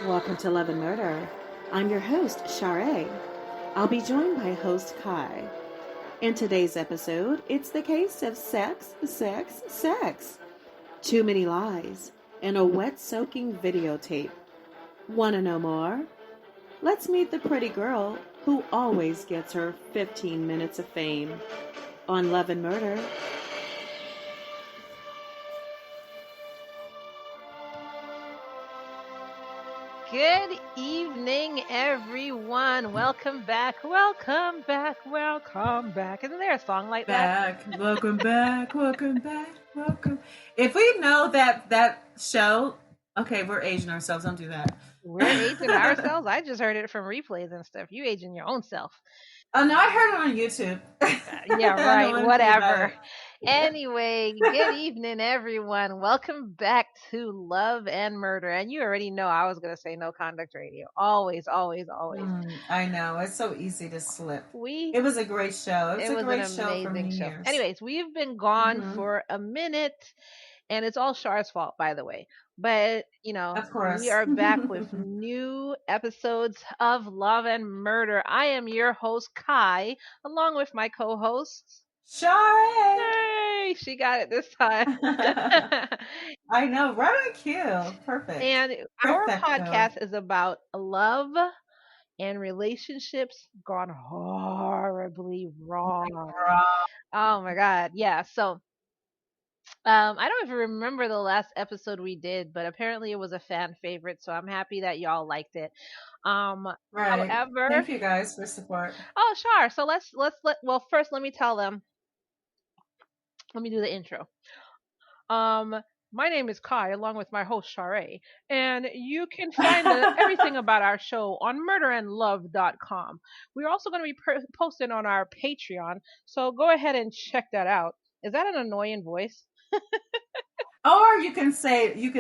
Welcome to Love and Murder. I'm your host, Share. I'll be joined by host Ky. In today's episode, it's the case of sex, sex, sex. Too many lies and a wet-soaking videotape. Want to know more? Let's meet the pretty girl who always gets her 15 minutes of fame on Love and Murder. Good evening, everyone. Welcome back. Welcome back. Welcome back. Isn't there a song like that? Welcome back. Welcome back. Welcome. If we know that show, okay, we're aging ourselves. Don't do that. We're aging ourselves. I just heard it from replays and stuff. You aging your own self. Oh no, I heard it on YouTube. Yeah, right. Whatever. Anyway, good evening, everyone. Welcome back to Love and Murder. And you already know I was going to say No Conduct Radio. Always, always, always. I know. It's so easy to slip. It was a great show. It was a great show for many years. Anyways, we've been gone for a minute. And it's all Char's fault, by the way. But, of course, we are back with new episodes of Love and Murder. I am your host, Ky, along with my co-hosts, Share. Yay! She got it this time. I know, right on cue. Perfect. And our podcast is about love and relationships gone horribly wrong. Oh my God. Yeah. So I don't even remember the last episode we did, but apparently it was a fan favorite, so I'm happy that y'all liked it. Right. However, thank you guys for support. Oh, sure. So well, first let me tell them. Let me do the intro. My name is Ky, along with my host Share, and you can find everything about our show on murderandlove.com. We're also going to be posting on our Patreon, so go ahead and check that out. Is that an annoying voice? Or you can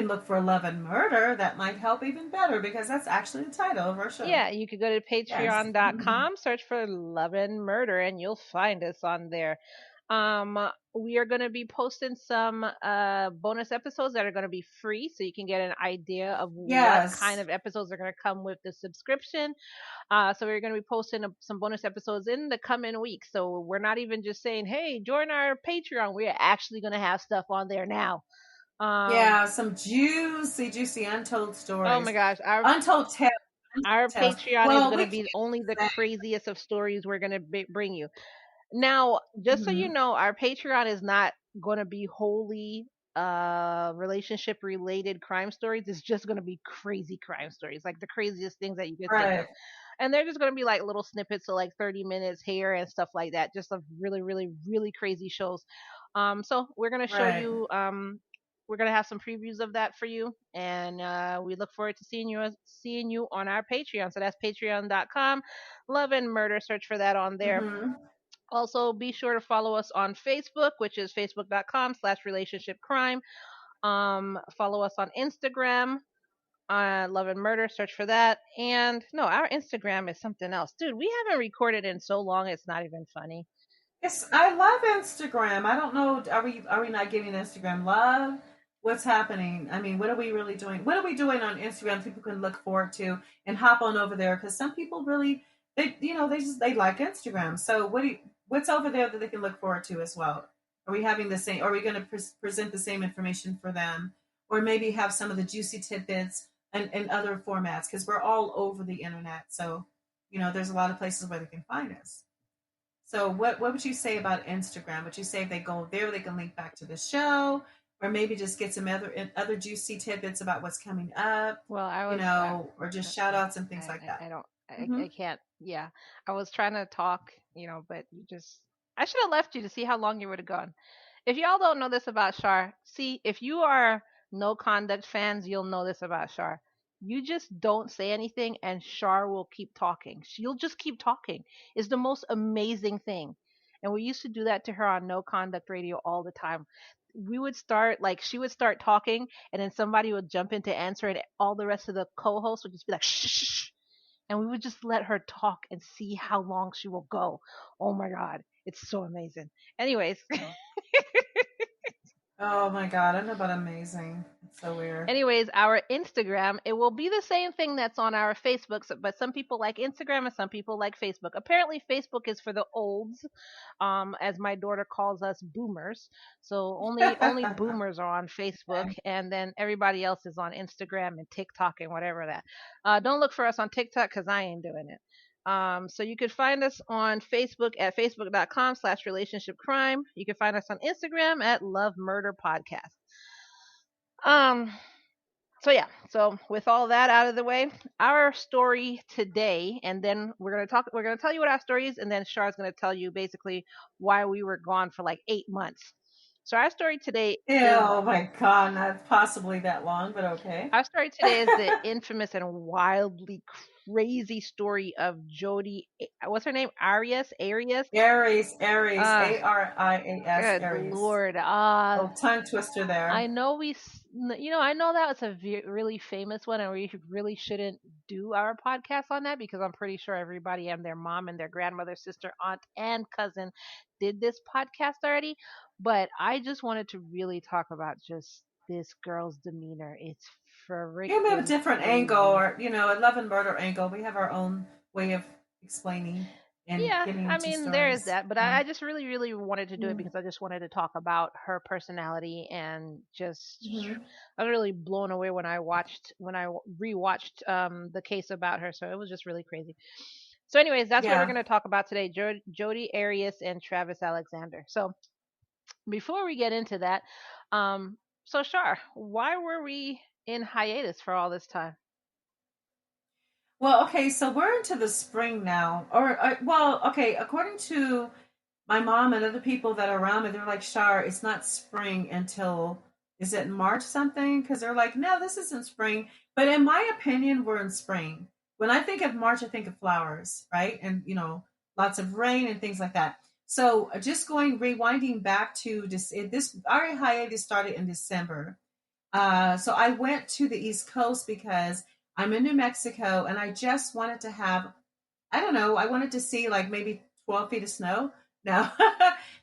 look for Love and Murder. That might help even better because that's actually the title of our show. Yeah, you could go to patreon.com, search for Love and Murder, and you'll find us on there. We are going to be posting some bonus episodes that are going to be free, so you can get an idea of what kind of episodes are going to come with the subscription. So we're going to be posting some bonus episodes in the coming weeks. So we're not even just saying, hey, join our Patreon. We're actually going to have stuff on there now. Some juicy untold stories. Oh my gosh, our untold tales. Our Patreon is going to be only the craziest of stories we're going to bring you. Now, just so you know, our Patreon is not going to be wholly relationship related crime stories. It's just going to be crazy crime stories, like the craziest things that you could think of. And they're just going to be like little snippets of like 30 minutes here and stuff like that, just of really, really, really crazy shows. So we're going to show you we're going to have some previews of that for you, and we look forward to seeing you on our Patreon. So that's patreon.com, Love and Murder. Search for that on there. Also, be sure to follow us on Facebook, which is facebook.com/relationshipcrime. Follow us on Instagram, Love and Murder. Search for that. And no, our Instagram is something else. Dude, we haven't recorded in so long, it's not even funny. Yes, I love Instagram. I don't know, are we not giving Instagram love? What's happening? I mean, what are we really doing? What are we doing on Instagram people can look forward to and hop on over there? Because some people really, they like Instagram. So what's over there that they can look forward to as well? Are we having the same? Are we going to present the same information for them, or maybe have some of the juicy tidbits and other formats? Because we're all over the internet, so there's a lot of places where they can find us. So what would you say about Instagram? Would you say if they go there, they can link back to the show, or maybe just get some other juicy tidbits about what's coming up? Well, or just shout outs and things like that. I can't. Yeah, I was trying to talk, but I should have left you to see how long you would have gone. If y'all don't know this about Char, see, if you are No Conduct fans, you'll know this about Char. You just don't say anything and Char will keep talking. She'll just keep talking. It's the most amazing thing. And we used to do that to her on No Conduct Radio all the time. We would start, she would start talking and then somebody would jump in to answer and all the rest of the co-hosts would just be like, shh. And we would just let her talk and see how long she will go. Oh my God. It's so amazing. Anyways. Oh my God. I know about amazing. So weird. Anyways, our Instagram, it will be the same thing that's on our Facebook, but some people like Instagram and some people like Facebook. Apparently, Facebook is for the olds, as my daughter calls us, boomers. So only boomers are on Facebook, and then everybody else is on Instagram and TikTok and whatever that. Don't look for us on TikTok because I ain't doing it. So you could find us on Facebook at facebook.com/relationshipcrime. You can find us on Instagram at Love Murder Podcast. Um, so yeah, so with all that out of the way, our story today, and then we're gonna tell you what our story is, and then Char's gonna tell you basically why we were gone for like 8 months. So our story today oh my God, not possibly that long, but okay. Our story today is the infamous and wildly crazy story of Jodi. What's her name? Arias. Arias. Arias. Arias. Good Lord. Tongue twister there. I know I know that was a really famous one, and we really shouldn't do our podcast on that because I'm pretty sure everybody and their mom and their grandmother, sister, aunt, and cousin did this podcast already. But I just wanted to really talk about just this girl's demeanor. It's freaking. We have a different angle, or a love and murder angle. We have our own way of explaining. And I mean, stories. There is that, but I just really, really wanted to do it because I just wanted to talk about her personality and just I was really blown away when I rewatched the case about her. So it was just really crazy. So, anyways, that's what we're going to talk about today: Jodi Arias and Travis Alexander. So, before we get into that, so Char, why were we in hiatus for all this time? Well, okay, so we're into the spring now. According to my mom and other people that are around me, they're like, Char, it's not spring until, is it March something? Because they're like, no, this isn't spring. But in my opinion, we're in spring. When I think of March, I think of flowers, right? And, lots of rain and things like that. So just rewinding back to our hiatus started in December. So I went to the East Coast because I'm in New Mexico and I just wanted to have, I don't know, I wanted to see like maybe 12 feet of snow. No,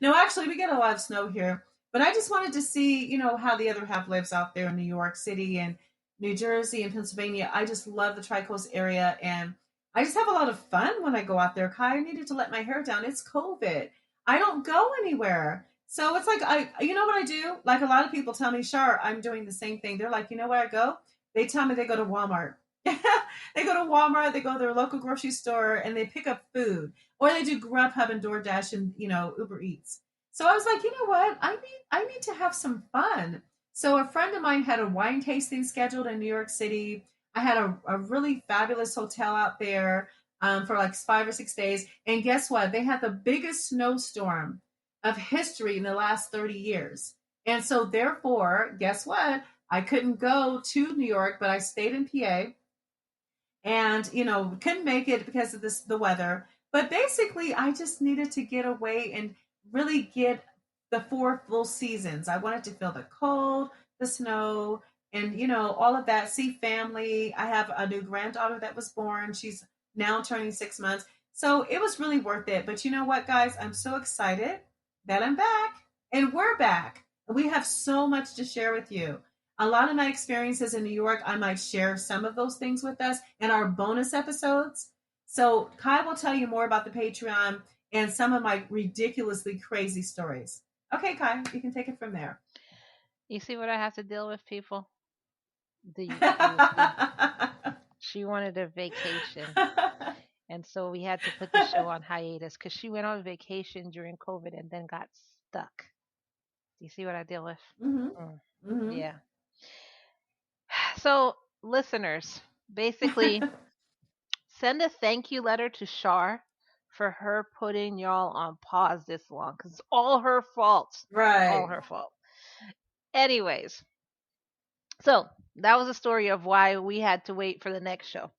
no, actually we get a lot of snow here, but I just wanted to see, how the other half lives out there in New York City and New Jersey and Pennsylvania. I just love the Tri-Coast area and I just have a lot of fun when I go out there. Ky, I needed to let my hair down. It's COVID. I don't go anywhere. So it's like, you know what I do? Like a lot of people tell me, Char, I'm doing the same thing. They're like, you know where I go? They tell me they go to Walmart. They go to Walmart, they go to their local grocery store and they pick up food, or they do Grubhub and DoorDash and Uber Eats. So I was like, you know what? I need to have some fun. So a friend of mine had a wine tasting scheduled in New York City. I had a really fabulous hotel out there for like 5 or 6 days. And guess what? They had the biggest snowstorm of history in the last 30 years. And so therefore, guess what? I couldn't go to New York, but I stayed in PA. And, couldn't make it because of the weather. But basically, I just needed to get away and really get the 4 full seasons. I wanted to feel the cold, the snow, and, all of that. See family. I have a new granddaughter that was born. She's now turning 6 months. So it was really worth it. But you know what, guys? I'm so excited that I'm back. And we're back. We have so much to share with you. A lot of my experiences in New York, I might share some of those things with us in our bonus episodes. So Ky will tell you more about the Patreon and some of my ridiculously crazy stories. Okay, Ky, you can take it from there. You see what I have to deal with, people? She wanted a vacation. And so we had to put the show on hiatus because she went on vacation during COVID and then got stuck. Do you see what I deal with? Mm-hmm. Yeah. So, listeners, basically, send a thank you letter to Char for her putting y'all on pause this long because it's all her fault. Right. All her fault. Anyways, so that was a story of why we had to wait for the next show.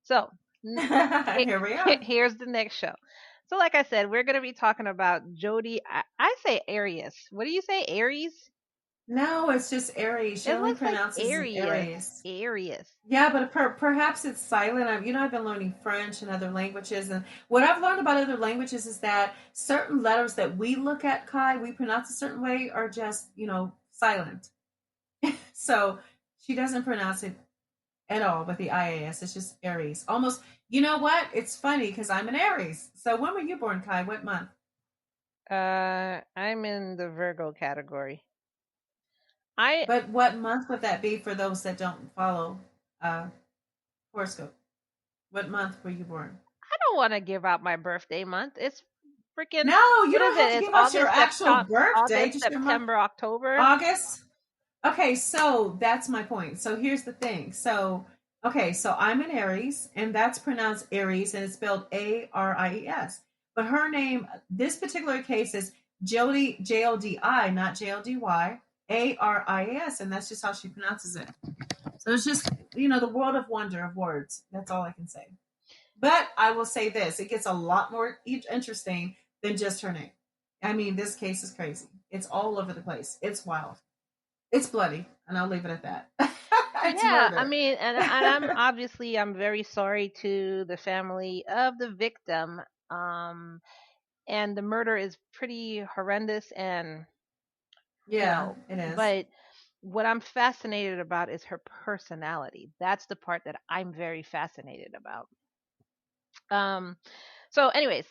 So, here we are. Here's the next show. So, like I said, we're going to be talking about Jodi. I say Arias. What do you say, Aries? No, it's just Aries. She only pronounces like Arias. Arias. Yeah, but perhaps it's silent. I've been learning French and other languages, and what I've learned about other languages is that certain letters that we look at, Ky, we pronounce a certain way, are just silent. So She doesn't pronounce it at all with the IAS. It's just Aries. Almost, you know what? It's funny because I'm an Aries. So when were you born, Ky? What month? I'm in the Virgo category. But what month would that be for those that don't follow uh, horoscope? What month were you born? I don't want to give out my birthday month. It's freaking, No, you what is don't have it? to It's give us your actual birthday, August, just your month. September, October. August. Okay, so that's my point. So here's the thing. So okay, so I'm an Aries, and that's pronounced Aries, and it's spelled Aries. But her name, this particular case is Jodi, Jodi, not Jody, Aris, and that's just how she pronounces it. So it's just, the world of wonder of words. That's all I can say. But I will say this: it gets a lot more interesting than just her name. I mean, this case is crazy. It's all over the place. It's wild. It's bloody, and I'll leave it at that. It's Yeah, I murder. mean, and I'm very sorry to the family of the victim. Um, and the murder is pretty horrendous, and Yeah, it is. but what I'm fascinated about is her personality. That's the part that I'm very fascinated about. Um, so anyways,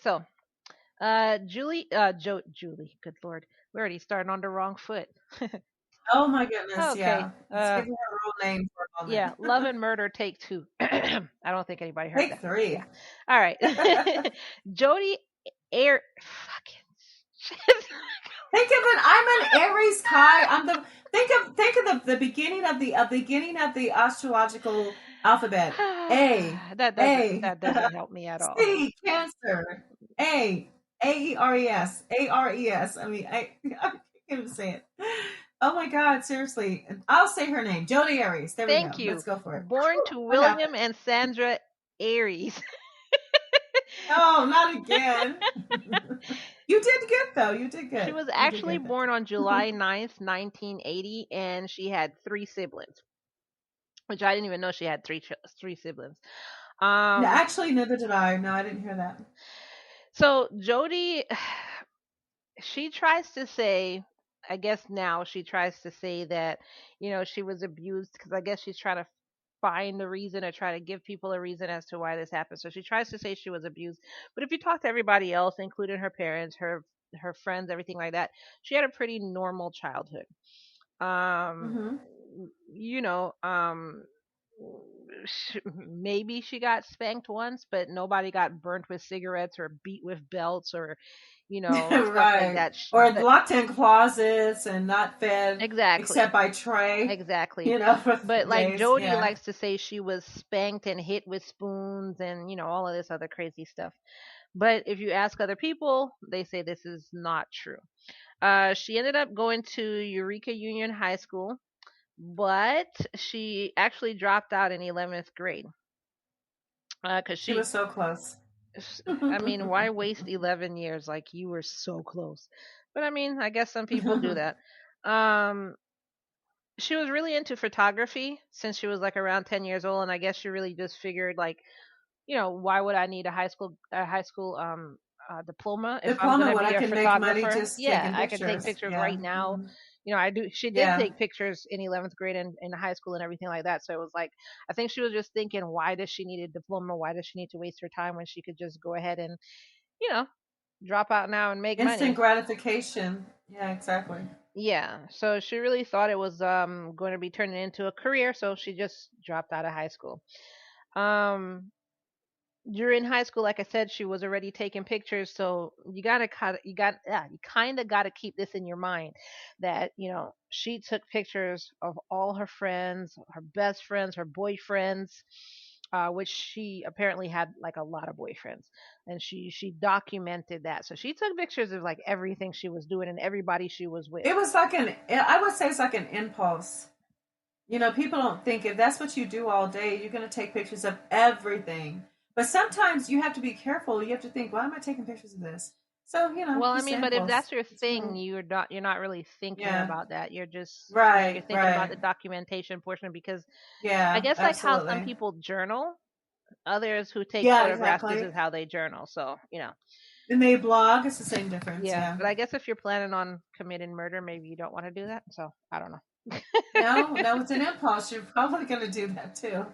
Julie, good lord, we're already starting on the wrong foot. Oh my goodness, Okay, yeah. Let's give her a real name for a moment. yeah, Love and Murder Take Two. I don't think anybody heard Take that. three. Yeah. All right. Jodi Air fucking Think of it. I'm an Aries, Ky. I'm the think of the beginning of the astrological alphabet. A A that doesn't help me at all. C Cancer. A Ares. I mean, I can't even say it. Oh my God, seriously. I'll say her name. Jodi Arias. There we Thank go. you. Let's go for it. Born to What happened? William and Sandra Aries. Oh, not again. You did good though. You did She good. was You did actually good born on July 9th, 1980, and she had 3 siblings, which I didn't even know she had three siblings. No, Um, actually, neither did I. No, I didn't hear that. so Jodi, she tries to say, I guess now she tries to say that, she was abused because I guess she's trying to find the reason or try to give people a reason as to why this happened. So she tries to say she was abused. But if you talk to everybody else, including her parents, her friends, everything like that, she had a pretty normal childhood. Um, Mm-hmm. you know, um, maybe she got spanked once, but nobody got burnt with cigarettes or beat with belts or, stuff like Right. that. Or But locked in closets and not fed except exactly, by tray, exactly. for But like days. Jodi Yeah. likes to say she was spanked and hit with spoons and, all of this other crazy stuff. But if you ask other people, they say this is not true. She ended up going to Eureka Union High School, but she actually dropped out in 11th grade. Because She was so close. I mean, why waste 11 years? Like, you were so close. But I mean, I guess some people do that. Um, she was really into photography since she was like around 10 years old. And I guess she really just figured, like, why would I need a high school diploma if I'm Diploma gonna when I be a can make money photographer? just Yeah, taking I can take pictures. pictures Yeah. right now. Hmm. I do. She did Yeah. take pictures in 11th grade and in high school and everything like that. So it was like, I think she was just thinking, why does she need a diploma? Why does she need to waste her time when she could just go ahead and, you know, drop out now and make Instant money? gratification. Yeah, exactly. Yeah. So she really thought it was going to be turning into a career, so she just dropped out of high school. Um, During high school, like I said, she was already taking pictures. So you kind of got to keep this in your mind that she took pictures of all her friends, her best friends, her boyfriends, which she apparently had like a lot of boyfriends, and she documented that. So she took pictures of like everything she was doing and everybody she was with. It was like I would say it's like an impulse. People don't think if that's what you do all day, you're going to take pictures of everything. But sometimes you have to be careful. You have to think, why am I taking pictures of this? So, Well, I just mean, but if impulse. that's your It's thing, really, you're not really thinking yeah. about that. You're just, you're Right, thinking about right. the documentation portion because I Yeah, guess like how some absolutely. people journal, others who take Yeah, photographs, this exactly. is how they journal. So, And they blog, it's the same difference. yeah. Yeah. But I guess if you're planning on committing murder, maybe you don't want to do that. So, I don't know. No, no, it's an impulse. You're probably going to do that too.